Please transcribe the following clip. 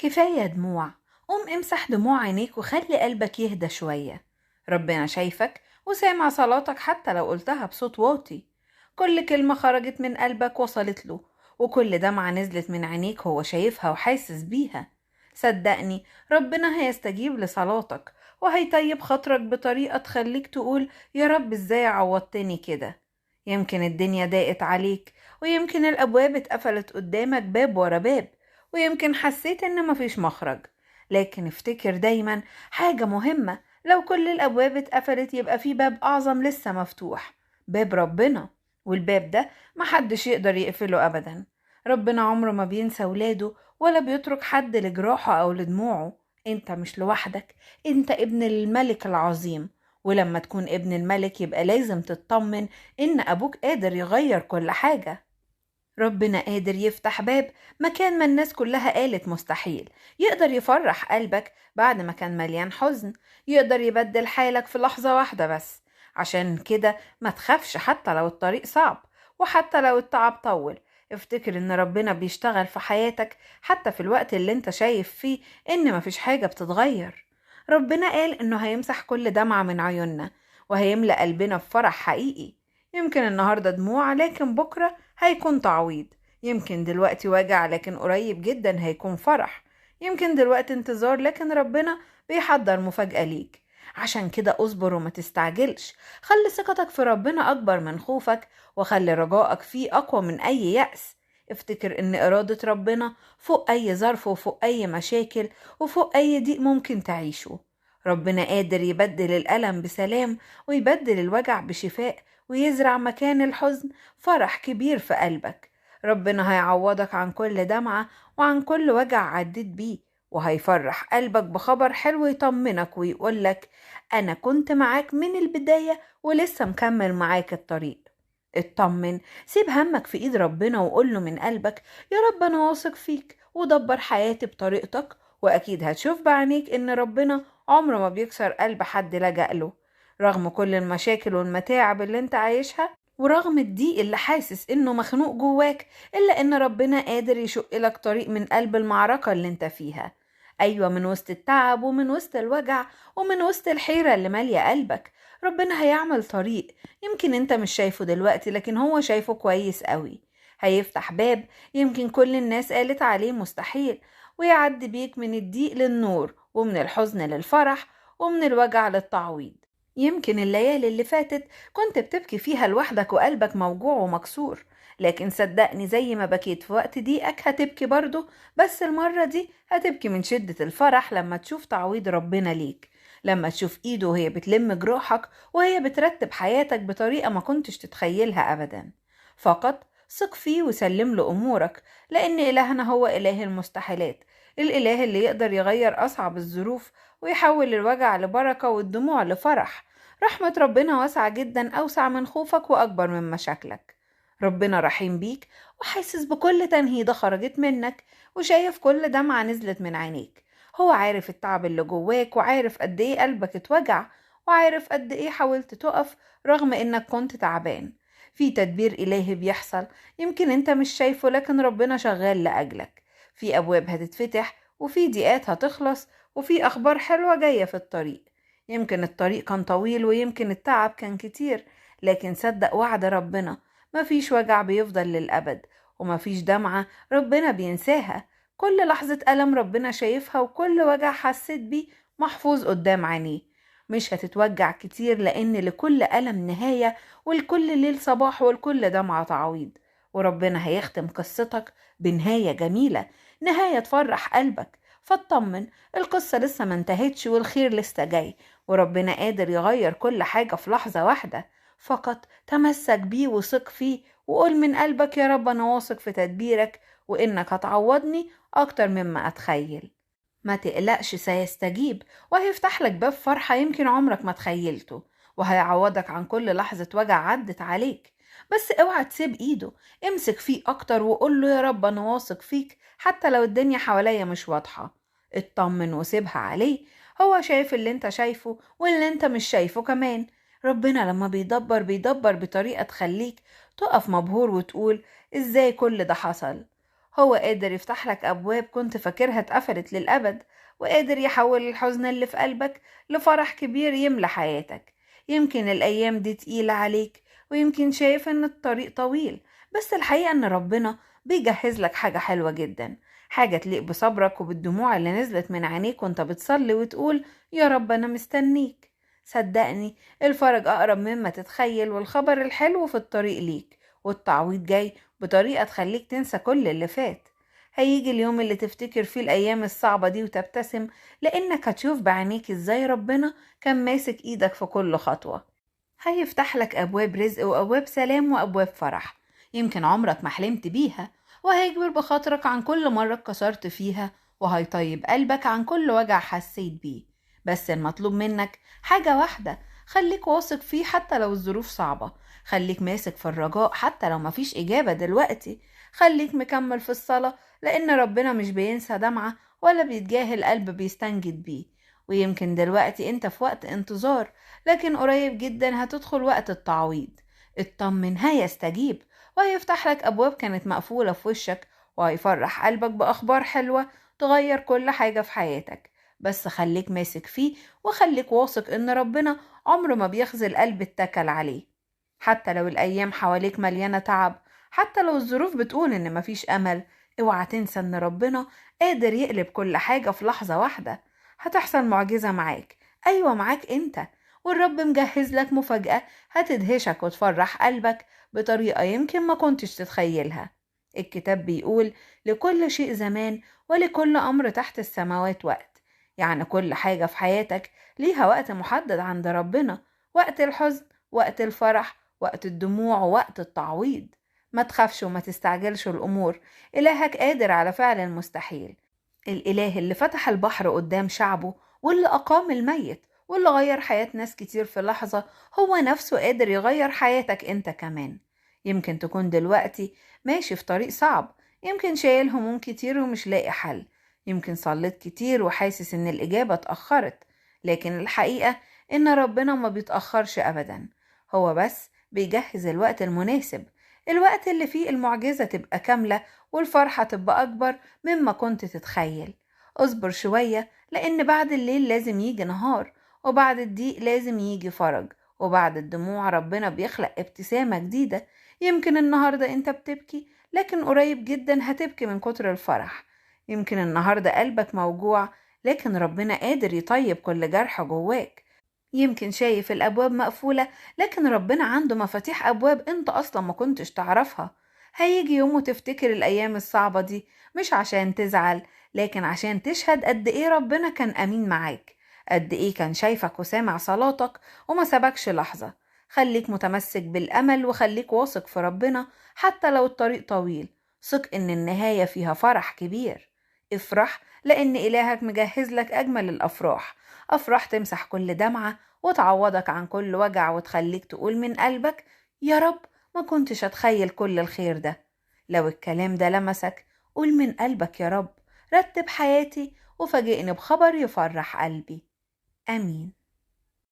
كفاية دموع. قوم امسح دموع عينيك وخلي قلبك يهدى شوية. ربنا شايفك وسامع صلاتك حتى لو قلتها بصوت واطي. كل كلمة خرجت من قلبك وصلت له، وكل دمعة نزلت من عينيك هو شايفها وحاسس بيها. صدقني ربنا هيستجيب لصلاتك وهيطيب خاطرك بطريقة تخليك تقول يا رب ازاي عوضتني كده. يمكن الدنيا ضاقت عليك، ويمكن الأبواب اتقفلت قدامك باب ورا باب، ويمكن حسيت ان مفيش مخرج. لكن افتكر دايما حاجة مهمة: لو كل الأبواب اتقفلت يبقى في باب أعظم لسه مفتوح، باب ربنا. والباب ده محدش يقدر يقفله أبدا. ربنا عمره ما بينسى ولاده ولا بيترك حد لجراحه أو لدموعه. انت مش لوحدك، انت ابن الملك العظيم. ولما تكون ابن الملك يبقى لازم تطمن ان أبوك قادر يغير كل حاجة. ربنا قادر يفتح باب مكان ما الناس كلها قالت مستحيل. يقدر يفرح قلبك بعد ما كان مليان حزن. يقدر يبدل حالك في لحظة واحدة بس. عشان كده ما تخافش حتى لو الطريق صعب، وحتى لو التعب طول. افتكر ان ربنا بيشتغل في حياتك حتى في الوقت اللي انت شايف فيه ان مفيش حاجة بتتغير. ربنا قال انه هيمسح كل دمعة من عيوننا، وهيملأ قلبنا بفرح حقيقي. يمكن النهاردة دموع لكن بكرة هيكون تعويض. يمكن دلوقتي وجع لكن قريب جدا هيكون فرح. يمكن دلوقتي انتظار لكن ربنا بيحضر مفاجأة ليك. عشان كده اصبر وما تستعجلش. خلي ثقتك في ربنا أكبر من خوفك، وخلي رجائك فيه أقوى من أي يأس. افتكر ان إرادة ربنا فوق أي ظرف وفوق أي مشاكل وفوق أي ضيق ممكن تعيشه. ربنا قادر يبدل الألم بسلام، ويبدل الوجع بشفاء، ويزرع مكان الحزن فرح كبير في قلبك. ربنا هيعوضك عن كل دمعة وعن كل وجع عديت بيه، وهيفرح قلبك بخبر حلو يطمنك ويقولك أنا كنت معاك من البداية ولسه مكمل معاك الطريق. اطمن، سيب همك في ايد ربنا وقوله من قلبك يا رب انا واثق فيك ودبر حياتي بطريقتك. واكيد هتشوف بعينيك ان ربنا عمره ما بيكسر قلب حد لجأ له. رغم كل المشاكل والمتاعب اللي انت عايشها، ورغم الضيق اللي حاسس انه مخنوق جواك، الا ان ربنا قادر يشق لك طريق من قلب المعركة اللي انت فيها. ايوه، من وسط التعب ومن وسط الوجع ومن وسط الحيرة اللي مالية قلبك، ربنا هيعمل طريق. يمكن انت مش شايفه دلوقتي لكن هو شايفه كويس قوي. هيفتح باب يمكن كل الناس قالت عليه مستحيل، ويعدي بيك من الضيق للنور ومن الحزن للفرح ومن الوجع للتعويض. يمكن الليالي اللي فاتت كنت بتبكي فيها لوحدك وقلبك موجوع ومكسور، لكن صدقني زي ما بكيت في وقت ضيقك هتبكي برضه، بس المرة دي هتبكي من شدة الفرح لما تشوف تعويض ربنا ليك. لما تشوف ايده وهي بتلم جروحك وهي بترتب حياتك بطريقة ما كنتش تتخيلها أبدا. فقط ثق فيه وسلم له أمورك، لأن إلهنا هو إله المستحيلات، الإله اللي يقدر يغير أصعب الظروف ويحول الوجع لبركة والدموع لفرح. رحمة ربنا واسعة جدا، أوسع من خوفك وأكبر من مشاكلك. ربنا رحيم بيك وحاسس بكل تنهيدة خرجت منك، وشايف كل دمعة نزلت من عينيك. هو عارف التعب اللي جواك، وعارف قد ايه قلبك اتوجع، وعارف قد ايه حاولت تقف رغم انك كنت تعبان. في تدبير إلهي بيحصل، يمكن انت مش شايفه لكن ربنا شغال لأجلك. في أبواب هتتفتح، وفي ضيقات هتخلص، وفي أخبار حلوة جاية في الطريق. يمكن الطريق كان طويل ويمكن التعب كان كتير، لكن صدق وعد ربنا، مفيش وجع بيفضل للأبد، ومفيش دمعة ربنا بينساها. كل لحظة ألم ربنا شايفها، وكل وجع حسيت بيه محفوظ قدام عينيه. مش هتتوجع كتير لأن لكل ألم نهاية، ولكل ليل صباح، ولكل دمعة تعويض. وربنا هيختم قصتك بنهاية جميلة، نهاية تفرح قلبك. فاطمن، القصة لسه ما انتهتش والخير لسه جاي، وربنا قادر يغير كل حاجة في لحظة واحدة. فقط تمسك بيه وثق فيه، وقول من قلبك يا رب أنا واثق في تدبيرك، وإنك هتعوضني أكتر مما أتخيل. ما تقلقش، سيستجيب وهيفتح لك باب فرحة يمكن عمرك ما تخيلته، وهيعوضك عن كل لحظة وجع عدت عليك. بس اوعى تسيب ايده، امسك فيه اكتر وقول له يا رب انا واثق فيك حتى لو الدنيا حواليا مش واضحة. اطمن وسيبها عليه، هو شايف اللي انت شايفه واللي انت مش شايفه كمان. ربنا لما بيدبر بطريقة تخليك تقف مبهور وتقول ازاي كل ده حصل. هو قادر يفتح لك أبواب كنت فاكرها اتقفلت للأبد، وقادر يحول الحزن اللي في قلبك لفرح كبير يملى حياتك. يمكن الأيام دي تقيلة عليك، ويمكن شايف إن الطريق طويل، بس الحقيقة إن ربنا بيجهز لك حاجة حلوة جدا، حاجة تليق بصبرك وبالدموع اللي نزلت من عينيك وانت بتصلي وتقول يا رب أنا مستنيك. صدقني، الفرج أقرب مما تتخيل، والخبر الحلو في الطريق ليك، والتعويض جاي بطريقة تخليك تنسى كل اللي فات. هيجي اليوم اللي تفتكر فيه الأيام الصعبة دي وتبتسم، لأنك هتشوف بعينيك إزاي ربنا كان ماسك إيدك في كل خطوة. هيفتح لك أبواب رزق وأبواب سلام وأبواب فرح يمكن عمرك ما حلمت بيها، وهيجبر بخاطرك عن كل مرة اتكسرت فيها، وهيطيب قلبك عن كل وجع حسيت بيه. بس المطلوب منك حاجة واحدة، خليك واثق فيه حتى لو الظروف صعبة، خليك ماسك في الرجاء حتى لو مفيش إجابة دلوقتي، خليك مكمل في الصلاة، لأن ربنا مش بينسى دمعة ولا بيتجاهل قلب بيستنجد بيه. ويمكن دلوقتي انت في وقت انتظار، لكن قريب جدا هتدخل وقت التعويض. اطمن، هيستجيب وهيفتح لك أبواب كانت مقفولة في وشك، وهيفرح قلبك بأخبار حلوة تغير كل حاجة في حياتك. بس خليك ماسك فيه، وخليك واثق إن ربنا عمره ما بيخذل قلب اتكل عليه. حتى لو الأيام حواليك مليانة تعب، حتى لو الظروف بتقول إن مفيش أمل، اوعى تنسى إن ربنا قادر يقلب كل حاجة في لحظة واحدة. هتحصل معجزة معاك، أيوة معاك أنت، والرب مجهز لك مفاجأة هتدهشك وتفرح قلبك بطريقة يمكن ما كنتش تتخيلها. الكتاب بيقول لكل شيء زمان، ولكل أمر تحت السماوات وقت. يعني كل حاجة في حياتك ليها وقت محدد عند ربنا، وقت الحزن، وقت الفرح، وقت الدموع، ووقت التعويض. ما تخافش وما تستعجلش الأمور، إلهك قادر على فعل المستحيل. الإله اللي فتح البحر قدام شعبه، واللي أقام الميت، واللي غير حياة ناس كتير في لحظة، هو نفسه قادر يغير حياتك انت كمان. يمكن تكون دلوقتي ماشي في طريق صعب، يمكن شايل هموم كتير ومش لاقي حل، يمكن صليت كتير وحاسس ان الإجابة اتأخرت، لكن الحقيقة ان ربنا ما بيتأخرش أبدا، هو بس بيجهز الوقت المناسب، الوقت اللي فيه المعجزة تبقى كاملة والفرحة تبقى أكبر مما كنت تتخيل. اصبر شوية، لأن بعد الليل لازم يجي نهار، وبعد الضيق لازم يجي فرج، وبعد الدموع ربنا بيخلق ابتسامة جديدة. يمكن النهاردة انت بتبكي، لكن قريب جدا هتبكي من كتر الفرح. يمكن النهاردة قلبك موجوع، لكن ربنا قادر يطيب كل جرح جواك. يمكن شايف الأبواب مقفولة، لكن ربنا عنده مفاتيح أبواب انت أصلا ما كنتش تعرفها. هيجي يوم وتفتكر الأيام الصعبة دي، مش عشان تزعل، لكن عشان تشهد قد إيه ربنا كان أمين معاك، قد إيه كان شايفك وسامع صلاتك وما سابكش لحظة. خليك متمسك بالأمل، وخليك واثق في ربنا حتى لو الطريق طويل. ثق إن النهاية فيها فرح كبير. افرح لأن إلهك مجهز لك أجمل الأفراح، أفراح تمسح كل دمعة وتعوضك عن كل وجع، وتخليك تقول من قلبك يا رب ما كنتش أتخيل كل الخير ده. لو الكلام ده لمسك، قول من قلبك يا رب رتب حياتي وفاجئني بخبر يفرح قلبي. آمين.